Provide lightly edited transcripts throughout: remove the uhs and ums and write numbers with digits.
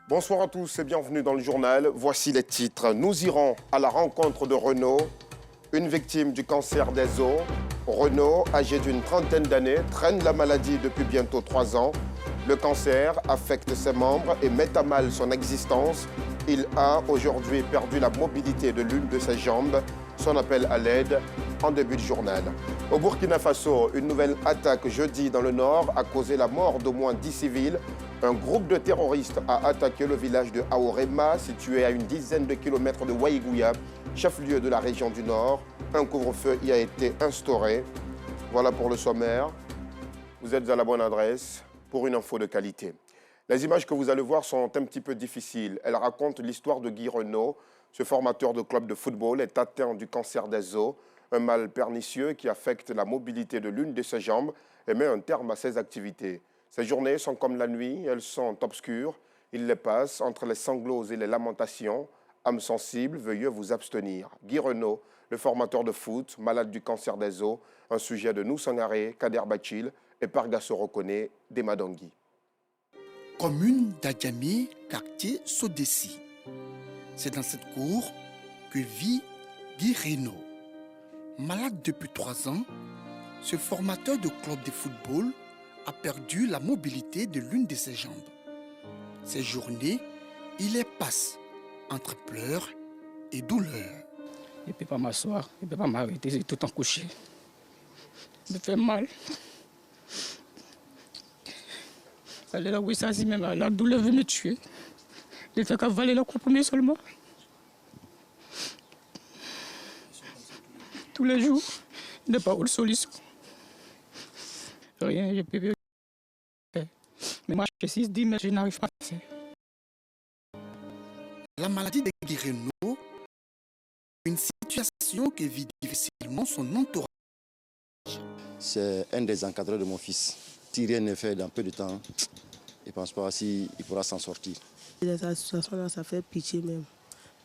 Bonsoir à tous et bienvenue dans le journal. Voici les titres. Nous irons à la rencontre de Renaud, une victime du cancer des os. Renaud, âgé d'une trentaine d'années, traîne la maladie depuis bientôt 3 ans. Le cancer affecte ses membres et met à mal son existence. Il a aujourd'hui perdu la mobilité de l'une de ses jambes. Son appel à l'aide en début de journal. Au Burkina Faso, une nouvelle attaque jeudi dans le nord a causé la mort d'au moins 10 civils. Un groupe de terroristes a attaqué le village de Aorema, situé à une dizaine de kilomètres de Waïgouya, chef-lieu de la région du Nord. Un couvre-feu y a été instauré. Voilà pour le sommaire. Vous êtes à la bonne adresse pour une info de qualité. Les images que vous allez voir sont un petit peu difficiles. Elles racontent l'histoire de Guy Renaud. Ce formateur de club de football est atteint du cancer des os, un mal pernicieux qui affecte la mobilité de l'une de ses jambes et met un terme à ses activités. Ces journées sont comme la nuit, elles sont obscures. Il les passe entre les sanglots et les lamentations. Âme sensible, veuillez vous abstenir. Guy Renaud, le formateur de foot, malade du cancer des os, un sujet de Nousangaré, Kader Bachil et Parga Sorokone, Demadangui. Commune d'Adjamé, quartier Sodessi. C'est dans cette cour que vit Guy Renaud. Malade depuis 3 ans, ce formateur de club de football a perdu la mobilité de l'une de ses jambes. Ces journées, il les passe entre pleurs et douleurs. Je ne peux pas m'asseoir, je ne peux pas m'arrêter, j'ai tout le temps couché. Ça me fait mal. Elle est là, oui, ça, c'est même la douleur veut me tuer. Je fais qu'avaler la comprimée seulement. Tous les jours, il n'y a pas de solution. Rien, je ne peux pas faire. Mais moi, je suis dit, mais je n'arrive pas à faire. La maladie de Guy Renaud, une situation qui vit difficilement son entourage. C'est un des encadreurs de mon fils. Si rien n'est fait dans peu de temps, je ne pense pas s'il pourra s'en sortir. Dans cette situation-là, ça fait pitié même.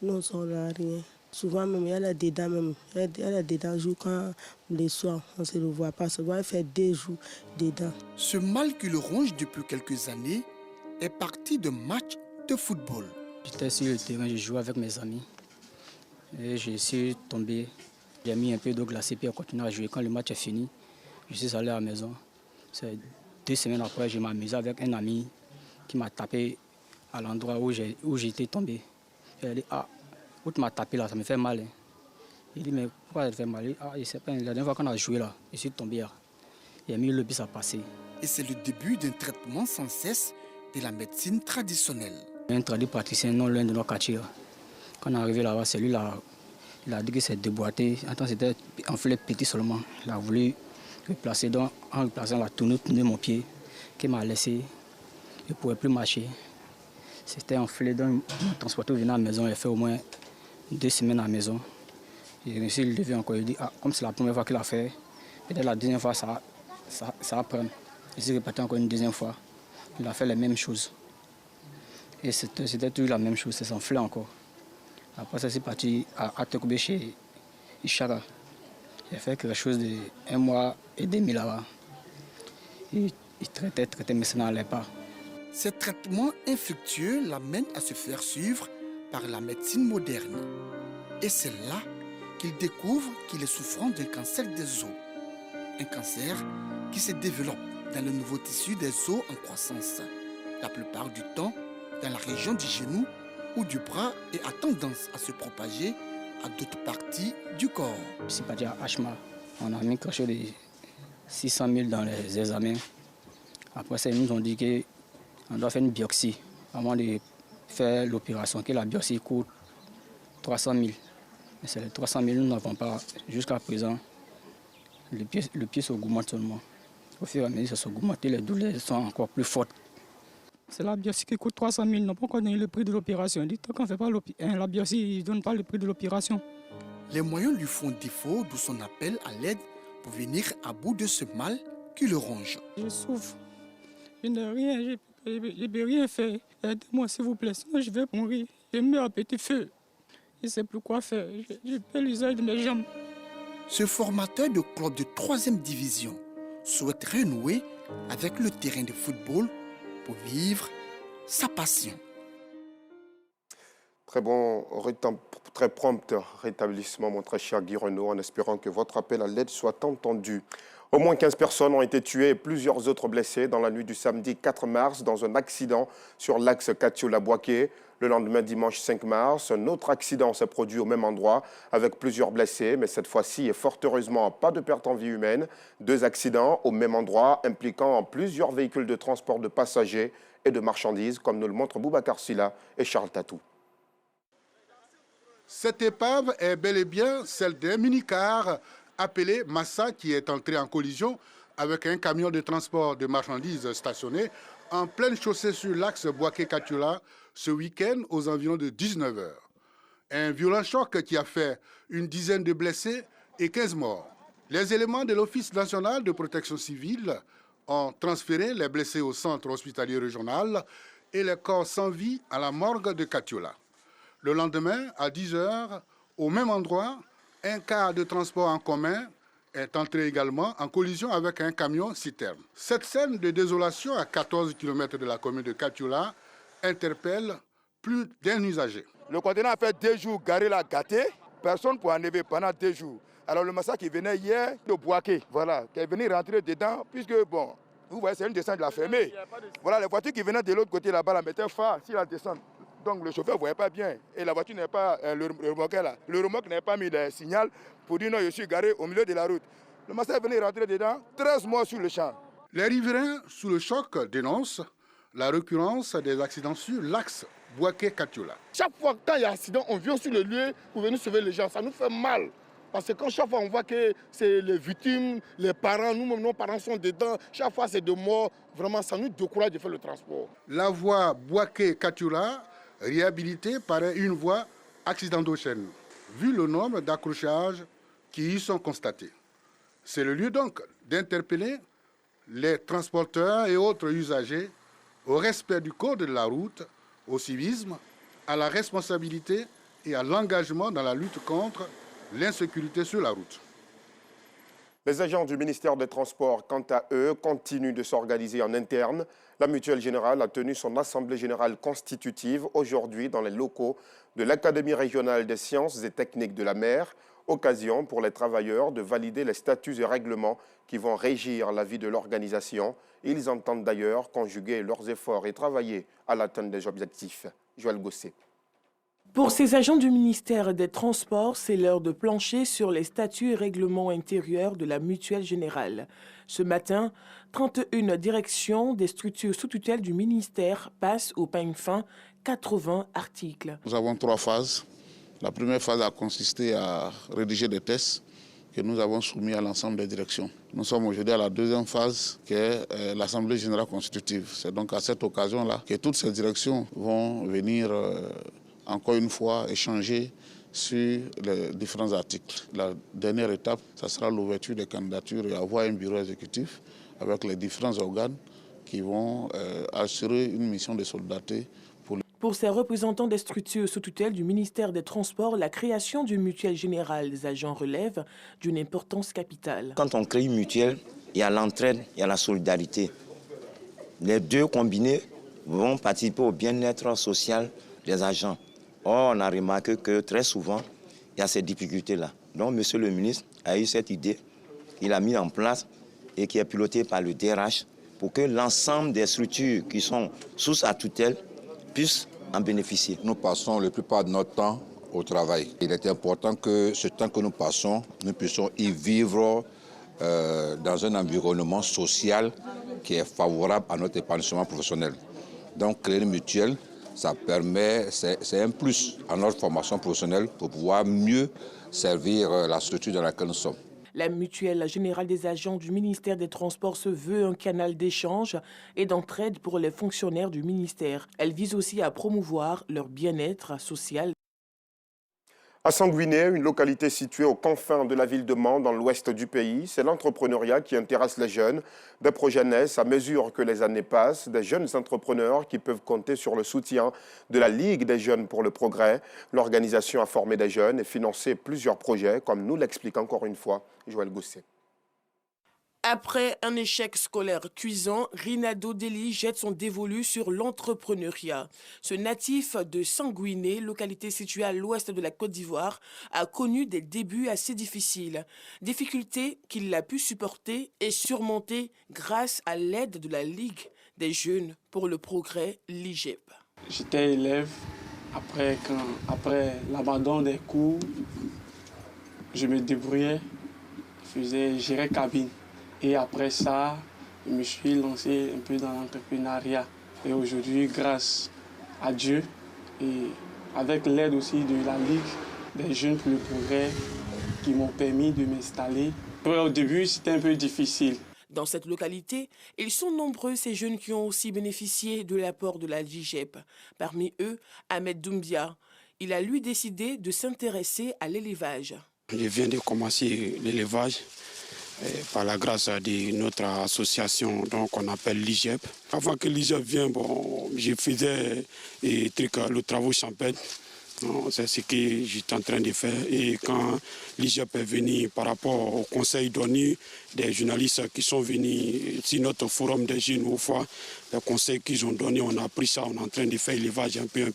Nous, on n'a rien. Souvent, même, elle a des dents, même. Elle a des dents jour quand les soirs, on ne se le voit pas. Souvent, elle fait 2 jours des dents. Ce mal qui le ronge depuis quelques années est parti de matchs de football. J'étais sur le terrain, je jouais avec mes amis. Et je suis tombé. J'ai mis un peu d'eau glacée puis j'ai continué à jouer. Quand le match est fini, je suis allé à la maison. C'est 2 semaines après, je m'amusais avec un ami qui m'a tapé à l'endroit où j'étais tombé. Il a dit, ah, où tu m'as tapé là, ça me fait mal. Hein. Il dit, mais pourquoi ça te fait mal? Il dit, ah, je sais pas, la dernière fois qu'on a joué là, je suis tombé là. Il a mis le bis à passer. Et c'est le début d'un traitement sans cesse de la médecine traditionnelle. Un tradipraticien non loin de nos quartiers. Quand on est arrivé là-bas, c'est lui là, il a dit que c'est déboîté. Attends, c'était enflé petit seulement. Il a voulu replacer, donc en replaçant la tournure de mon pied, qui m'a laissé. Je ne pouvais plus marcher. C'était enflé, donc il m'a transporté à la maison. Il a fait au moins 2 semaines à la maison. J'ai réussi à le lever encore. Il dit, ah, comme c'est la première fois qu'il a fait, peut-être la deuxième fois, ça va prendre. Il s'est répété encore une deuxième fois. Il a fait les mêmes choses. Et c'était toujours la même chose, ça s'enflait encore. Après ça, c'est parti à Tokobé chez Ishara. J'ai fait quelque chose de 1 mois et demi là-bas. Il traitait, mais ça n'allait pas. Ces traitements infructueux l'amènent à se faire suivre par la médecine moderne. Et c'est là qu'il découvre qu'il est souffrant d'un cancer des os. Un cancer qui se développe dans le nouveau tissu des os en croissance. La plupart du temps, dans la région du genou ou du bras et a tendance à se propager à d'autres parties du corps. Je suis parti à Hachma. On a mis quelque chose de 600 000 dans les examens. Après ça, ils nous ont dit qu'on doit faire une biopsie avant de faire l'opération, que la biopsie coûte 300 000. Mais c'est les 300 000 nous n'avons pas jusqu'à présent. Le pied s'augmente seulement. Au fur et à mesure, ça s'augmente et les douleurs sont encore plus fortes. C'est la biopsie qui coûte 300 000. Ils n'ont pas encore donné le prix de l'opération. Ils disent qu'on ne fait pas la biopsie, ils ne donnent pas le prix de l'opération. Les moyens lui font défaut, d'où son appel à l'aide pour venir à bout de ce mal qui le ronge. Je souffre. Je n'ai rien, je ne peux rien faire. Aidez-moi s'il vous plaît, sinon je vais mourir. Je meurs à petit feu. Je ne sais plus quoi faire. Je perds l'usage de mes jambes. Ce formateur de club de 3e division souhaite renouer avec le terrain de football pour vivre sa passion. Très prompt rétablissement, mon très cher Guy Renaud, en espérant que votre appel à l'aide soit entendu. Au moins 15 personnes ont été tuées et plusieurs autres blessées dans la nuit du samedi 4 mars dans un accident sur l'axe Katiola-Boaké. Le lendemain, dimanche 5 mars, un autre accident s'est produit au même endroit avec plusieurs blessés, mais cette fois-ci, et fort heureusement, pas de perte en vie humaine. 2 accidents au même endroit impliquant plusieurs véhicules de transport de passagers et de marchandises, comme nous le montrent Boubacar Silla et Charles Tatou. Cette épave est bel et bien celle d'un minicar appelé Massa qui est entré en collision avec un camion de transport de marchandises stationné en pleine chaussée sur l'axe Boaké-Katiola ce week-end aux environs de 19 h. Un violent choc qui a fait une dizaine de blessés et 15 morts. Les éléments de l'Office national de protection civile ont transféré les blessés au centre hospitalier régional et les corps sans vie à la morgue de Katiola. Le lendemain, à 10 h, au même endroit, un car de transport en commun est entré également en collision avec un camion citerne. Cette scène de désolation à 14 km de la commune de Katiola interpelle plus d'un usager. Le conteneur a fait 2 jours garé là, gâté. Personne pour enlever pendant 2 jours. Alors le massacre qui venait hier de Boaké, voilà, qui est venu rentrer dedans, puisque bon, vous voyez, c'est une descente de la fermée. Voilà, les voitures qui venaient de l'autre côté là-bas, la mettaient phare si la descente. Donc le chauffeur ne voyait pas bien et la voiture n'est pas, le remorque là. Le remorque n'a pas mis de signal pour dire non, je suis garé au milieu de la route. Le massacre est venu rentrer dedans, 13 morts sur le champ. Les riverains, sous le choc, dénoncent la récurrence des accidents sur l'axe Boaké-Katiola. Chaque fois quand il y a accident, on vient sur le lieu pour venir sauver les gens. Ça nous fait mal. Parce que quand chaque fois on voit que c'est les victimes, les parents, nous-mêmes, nos parents sont dedans, chaque fois c'est de morts, vraiment ça nous décourage de faire le transport. La voie Boaké-Katiola, réhabilitée, paraît une voie accidentogène, vu le nombre d'accrochages qui y sont constatés. C'est le lieu donc d'interpeller les transporteurs et autres usagers au respect du code de la route, au civisme, à la responsabilité et à l'engagement dans la lutte contre l'insécurité sur la route. Les agents du ministère des Transports, quant à eux, continuent de s'organiser en interne. La Mutuelle Générale a tenu son assemblée générale constitutive aujourd'hui dans les locaux de l'Académie régionale des sciences et techniques de la mer. Occasion pour les travailleurs de valider les statuts et règlements qui vont régir la vie de l'organisation. Ils entendent d'ailleurs conjuguer leurs efforts et travailler à l'atteinte des objectifs. Joël Gosset. Pour ces agents du ministère des Transports, c'est l'heure de plancher sur les statuts et règlements intérieurs de la Mutuelle Générale. Ce matin, 31 directions des structures sous tutelle du ministère passent au peigne fin 80 articles. Nous avons 3 phases. La première phase a consisté à rédiger des tests que nous avons soumis à l'ensemble des directions. Nous sommes aujourd'hui à la deuxième phase qui est l'Assemblée générale constitutive. C'est donc à cette occasion-là que toutes ces directions vont venir encore une fois échanger sur les différents articles. La dernière étape, ça sera l'ouverture des candidatures et avoir un bureau exécutif avec les différents organes qui vont assurer une mission de solidarité. Pour ces représentants des structures sous tutelle du ministère des Transports, la création d'une mutuelle générale des agents relève d'une importance capitale. Quand on crée une mutuelle, il y a l'entraide, il y a la solidarité. Les deux combinés vont participer au bien-être social des agents. Or, on a remarqué que très souvent, il y a ces difficultés-là. Donc, monsieur le ministre a eu cette idée, il a mis en place et qui est pilotée par le DRH pour que l'ensemble des structures qui sont sous sa tutelle puissent en bénéficier. Nous passons la plupart de notre temps au travail. Il est important que ce temps que nous passons, nous puissions y vivre dans un environnement social qui est favorable à notre épanouissement professionnel. Donc, créer une mutuelle, ça permet, c'est un plus à notre formation professionnelle pour pouvoir mieux servir la structure dans laquelle nous sommes. La mutuelle générale des agents du ministère des Transports se veut un canal d'échange et d'entraide pour les fonctionnaires du ministère. Elle vise aussi à promouvoir leur bien-être social. À Sanguiné, une localité située aux confins de la ville de Mans, dans l'ouest du pays, c'est l'entrepreneuriat qui intéresse les jeunes. Des projets naissent à mesure que les années passent, des jeunes entrepreneurs qui peuvent compter sur le soutien de la Ligue des jeunes pour le progrès. L'organisation a formé des jeunes et financé plusieurs projets, comme nous l'explique encore une fois Joël Gosset. Après un échec scolaire cuisant, Rinaldo Deli jette son dévolu sur l'entrepreneuriat. Ce natif de Sanguiné, localité située à l'ouest de la Côte d'Ivoire, a connu des débuts assez difficiles. Difficultés qu'il a pu supporter et surmonter grâce à l'aide de la Ligue des jeunes pour le progrès, l'IGEP. J'étais élève. Après l'abandon des cours, je me débrouillais, gérais cabine. Et après ça, je me suis lancé un peu dans l'entrepreneuriat. Et aujourd'hui, grâce à Dieu et avec l'aide aussi de la Ligue des jeunes pour le progrès qui m'ont permis de m'installer. Au début, c'était un peu difficile. Dans cette localité, ils sont nombreux ces jeunes qui ont aussi bénéficié de l'apport de la LIGEP. Parmi eux, Ahmed Doumbia. Il a lui décidé de s'intéresser à l'élevage. Je viens de commencer l'élevage par la grâce de notre association qu'on appelle l'IGEP. Avant que l'IGEP vienne, je faisais le travaux champêtre. C'est ce que j'étais en train de faire. Et quand l'IGEP est venu par rapport au conseil donné des journalistes qui sont venus sur notre forum des jeunes au fois, le conseil qu'ils ont donné, on a pris ça, on est en train de faire l'élevage un peu.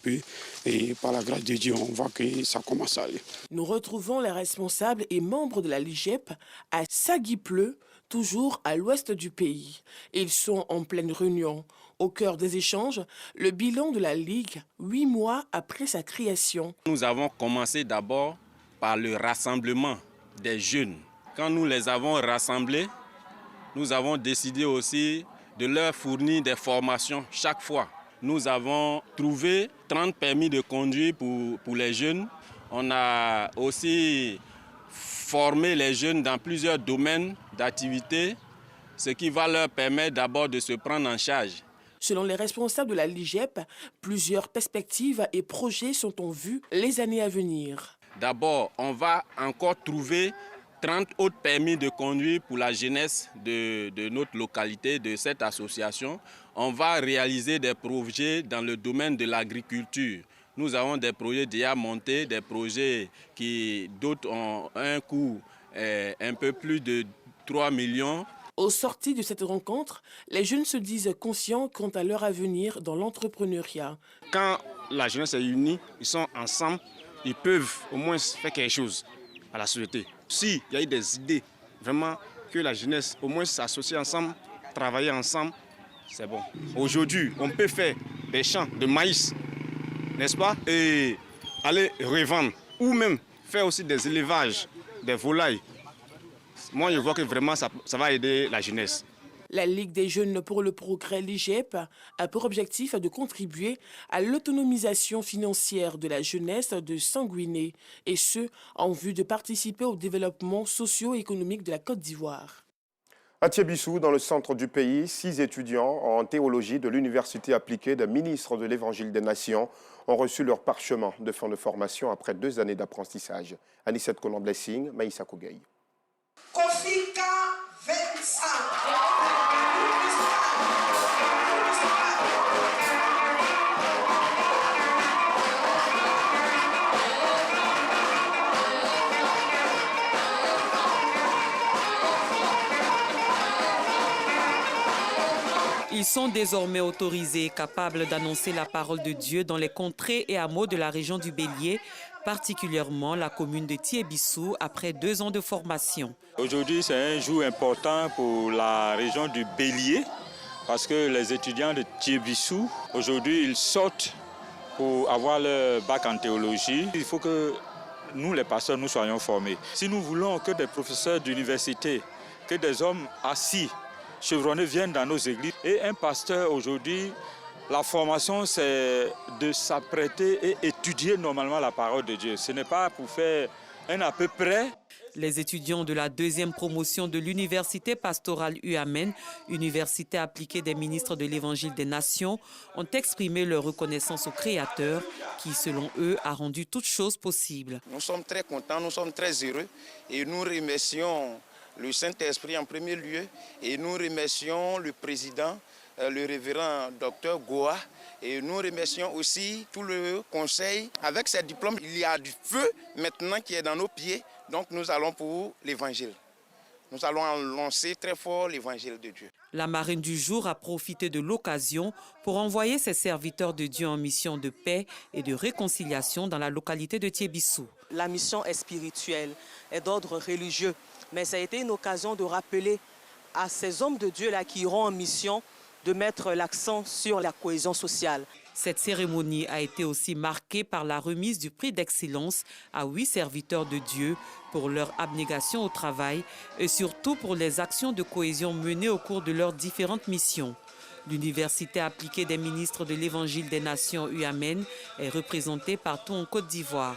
Et par la grâce de Dieu, on voit que ça commence à aller. Nous retrouvons les responsables et membres de la LIGEP à Saguipleu, toujours à l'ouest du pays. Ils sont en pleine réunion. Au cœur des échanges, le bilan de la Ligue, 8 mois après sa création. Nous avons commencé d'abord par le rassemblement des jeunes. Quand nous les avons rassemblés, nous avons décidé aussi de leur fournir des formations chaque fois. Nous avons trouvé 30 permis de conduire pour les jeunes. On a aussi formé les jeunes dans plusieurs domaines d'activité, ce qui va leur permettre d'abord de se prendre en charge. Selon les responsables de la LIGEP, plusieurs perspectives et projets sont en vue les années à venir. D'abord, on va encore trouver 30 autres permis de conduire pour la jeunesse de notre localité, de cette association. On va réaliser des projets dans le domaine de l'agriculture. Nous avons des projets déjà montés, des projets qui d'autres ont un coût un peu plus de 3 millions. Au sorti de cette rencontre, les jeunes se disent conscients quant à leur avenir dans l'entrepreneuriat. Quand la jeunesse est unie, ils sont ensemble, ils peuvent au moins faire quelque chose à la société. S'il y a eu des idées, vraiment que la jeunesse au moins s'associe ensemble, travailler ensemble, c'est bon. Aujourd'hui, on peut faire des champs de maïs, n'est-ce pas? Et aller revendre ou même faire aussi des élevages, des volailles. Moi, je vois que vraiment, ça va aider la jeunesse. La Ligue des jeunes pour le progrès, l'IGEP, a pour objectif de contribuer à l'autonomisation financière de la jeunesse de Sanguiné, et ce, en vue de participer au développement socio-économique de la Côte d'Ivoire. À Thiébissou, dans le centre du pays, 6 étudiants en théologie de l'université appliquée des ministres de l'Évangile des Nations ont reçu leur parchemin de fin de formation après 2 années d'apprentissage. Anicette Colomb-Blessing, Maïssa Kougaï. Kofika 25. Ils sont désormais autorisés et capables d'annoncer la parole de Dieu dans les contrées et hameaux de la région du Bélier, particulièrement la commune de Thiébissou, après 2 ans de formation. Aujourd'hui, c'est un jour important pour la région du Bélier, parce que les étudiants de Thiébissou, aujourd'hui, ils sortent pour avoir leur bac en théologie. Il faut que nous, les pasteurs, nous soyons formés. Si nous voulons que des professeurs d'université, que des hommes assis, chevronnés viennent dans nos églises. Et un pasteur aujourd'hui, la formation, c'est de s'apprêter et étudier normalement la parole de Dieu. Ce n'est pas pour faire un à peu près. Les étudiants de la 2e promotion de l'université pastorale UAMEN, université appliquée des ministres de l'Évangile des Nations, ont exprimé leur reconnaissance au Créateur qui, selon eux, a rendu toutes choses possibles. Nous sommes très contents, nous sommes très heureux et nous remercions le Saint-Esprit en premier lieu, et nous remercions le président, le révérend Dr Goa, et nous remercions aussi tout le conseil. Avec ces diplômes, il y a du feu maintenant qui est dans nos pieds, donc nous allons pour l'évangile. nous allons annoncer très fort l'évangile de Dieu. La marraine du jour a profité de l'occasion pour envoyer ses serviteurs de Dieu en mission de paix et de réconciliation dans la localité de Thiébissou. La mission est spirituelle, est d'ordre religieux, mais ça a été une occasion de rappeler à ces hommes de Dieu-là qui iront en mission de mettre l'accent sur la cohésion sociale. Cette cérémonie a été aussi marquée par la remise du prix d'excellence à 8 serviteurs de Dieu pour leur abnégation au travail et surtout pour les actions de cohésion menées au cours de leurs différentes missions. L'Université appliquée des ministres de l'Évangile des Nations UAMEN est représentée partout en Côte d'Ivoire.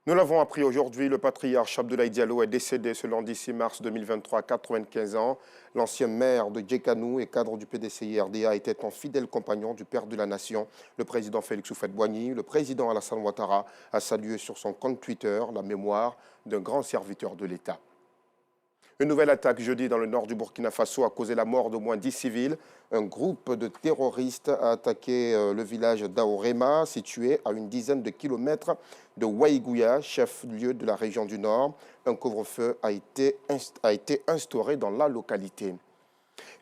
Nous l'avons appris aujourd'hui, le patriarche Abdoulaye Diallo est décédé ce lundi 6 mars 2023 à 95 ans. L'ancien maire de Djekanou et cadre du PDCI-RDA était un fidèle compagnon du père de la nation, le président Félix Houphouët-Boigny. Le président Alassane Ouattara a salué sur son compte Twitter la mémoire d'un grand serviteur de l'État. Une nouvelle attaque jeudi dans le nord du Burkina Faso a causé la mort d'au moins 10 civils. Un groupe de terroristes a attaqué le village d'Aorema, situé à une dizaine de kilomètres de Waïgouya, chef-lieu de la région du Nord. Un couvre-feu a été instauré dans la localité.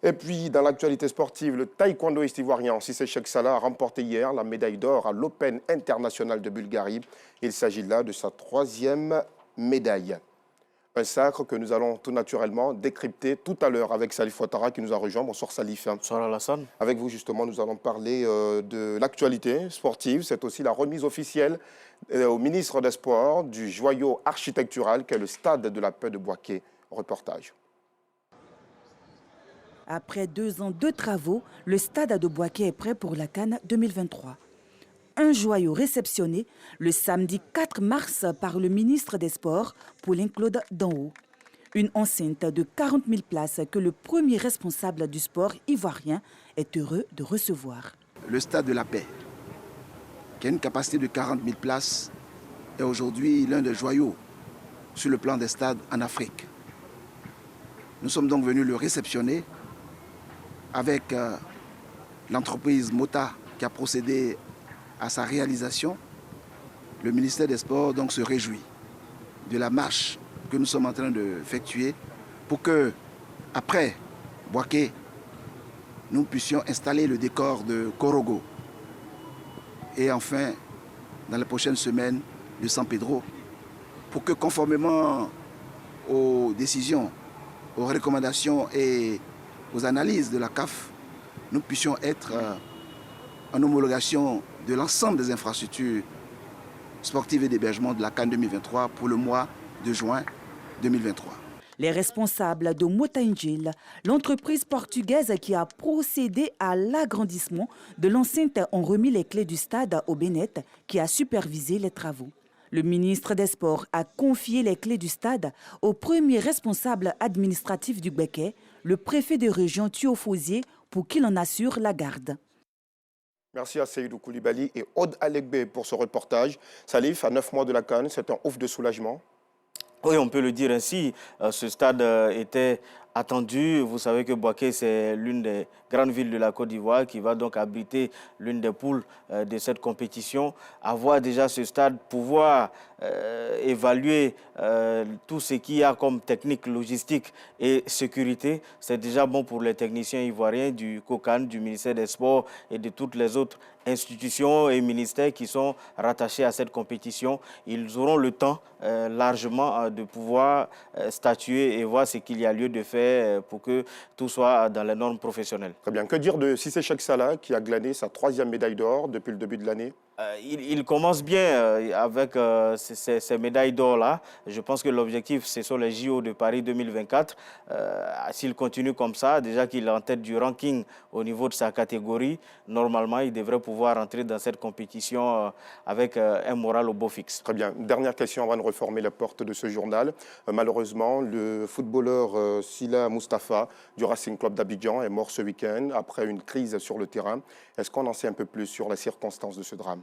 Et puis, dans l'actualité sportive, le taekwondoïste ivoirien Cissé Cheikh Salah a remporté hier la médaille d'or à l'Open international de Bulgarie. Il s'agit là de sa 3e médaille. Un sacre que nous allons tout naturellement décrypter tout à l'heure avec Salif Ouattara qui nous a rejoint. Bonsoir Salif. Bonsoir Alassane. Avec vous justement, nous allons parler de l'actualité sportive. C'est aussi la remise officielle au ministre des Sports du joyau architectural qu'est le stade de la Paix de Bouaké. Reportage. Après 2 ans de travaux, le stade de Bouaké est prêt pour la CAN 2023. Un joyau réceptionné le samedi 4 mars par le ministre des Sports, Paulin-Claude Danhaut. Une enceinte de 40 000 places que le premier responsable du sport ivoirien est heureux de recevoir. Le stade de la Paix, qui a une capacité de 40 000 places, est aujourd'hui l'un des joyaux sur le plan des stades en Afrique. Nous sommes donc venus le réceptionner avec l'entreprise Mota qui a procédé à sa réalisation. Le ministère des Sports donc se réjouit de la marche que nous sommes en train d'effectuer pour que, après Bouaké, nous puissions installer le décor de Korogo et enfin, dans les prochaines semaines, de San Pedro, pour que conformément aux décisions, aux recommandations et aux analyses de la CAF, nous puissions être en homologation de l'ensemble des infrastructures sportives et d'hébergement de la CAN 2023 pour le mois de juin 2023. Les responsables de Mota-Injil, l'entreprise portugaise qui a procédé à l'agrandissement de l'enceinte, ont remis les clés du stade au Bénet qui a supervisé les travaux. Le ministre des Sports a confié les clés du stade au premier responsable administratif du Béquet, le préfet de région Thiofosier, pour qu'il en assure la garde. Merci à Seydou Koulibaly et Aude Alekbe pour ce reportage. Salif, à 9 mois de la CAN, c'est un ouf de soulagement. Oui, on peut le dire ainsi. Ce stade était attendu. Vous savez que Bouaké, c'est l'une des grandes villes de la Côte d'Ivoire qui va donc abriter l'une des poules de cette compétition. Avoir déjà ce stade, pouvoir évaluer tout ce qu'il y a comme technique, logistique et sécurité, c'est déjà bon pour les techniciens ivoiriens du COCAN, du ministère des Sports et de toutes les autres institutions et ministères qui sont rattachés à cette compétition. Ils auront le temps largement de pouvoir statuer et voir ce qu'il y a lieu de faire pour que tout soit dans les normes professionnelles. Très bien. Que dire de Cissé Cheikh Salah qui a glané sa 3e médaille d'or depuis le début de l'année? Il commence bien avec ces médailles d'or-là. Je pense que l'objectif, ce sont les JO de Paris 2024. S'il continue comme ça, déjà qu'il est en tête du ranking au niveau de sa catégorie, normalement, il devrait pouvoir entrer dans cette compétition avec un moral au beau fixe. Très bien. Dernière question avant de reformer la porte de ce journal. Malheureusement, le footballeur Sila Mustafa du Racing Club d'Abidjan est mort ce week-end après une crise sur le terrain. Est-ce qu'on en sait un peu plus sur les circonstances de ce drame?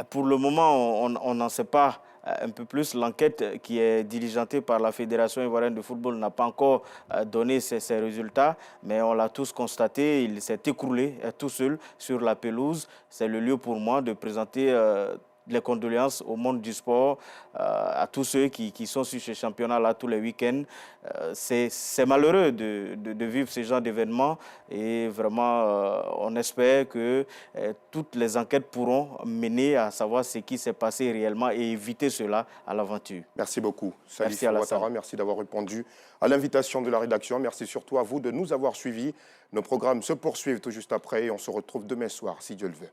Pour le moment, on n'en sait pas un peu plus. L'enquête qui est diligentée par la Fédération ivoirienne de football n'a pas encore donné ses résultats, mais on l'a tous constaté, il s'est écroulé tout seul sur la pelouse. C'est le lieu pour moi de présenter les condoléances au monde du sport, à tous ceux qui sont sur ce championnat-là tous les week-ends. C'est malheureux de vivre ce genre d'événements et vraiment on espère que toutes les enquêtes pourront mener à savoir ce qui s'est passé réellement et éviter cela à l'aventure. Merci beaucoup. Salif Merci Ouattara, merci d'avoir répondu à l'invitation de la rédaction. Merci surtout à vous de nous avoir suivis. Nos programmes se poursuivent tout juste après et on se retrouve demain soir, si Dieu le veut.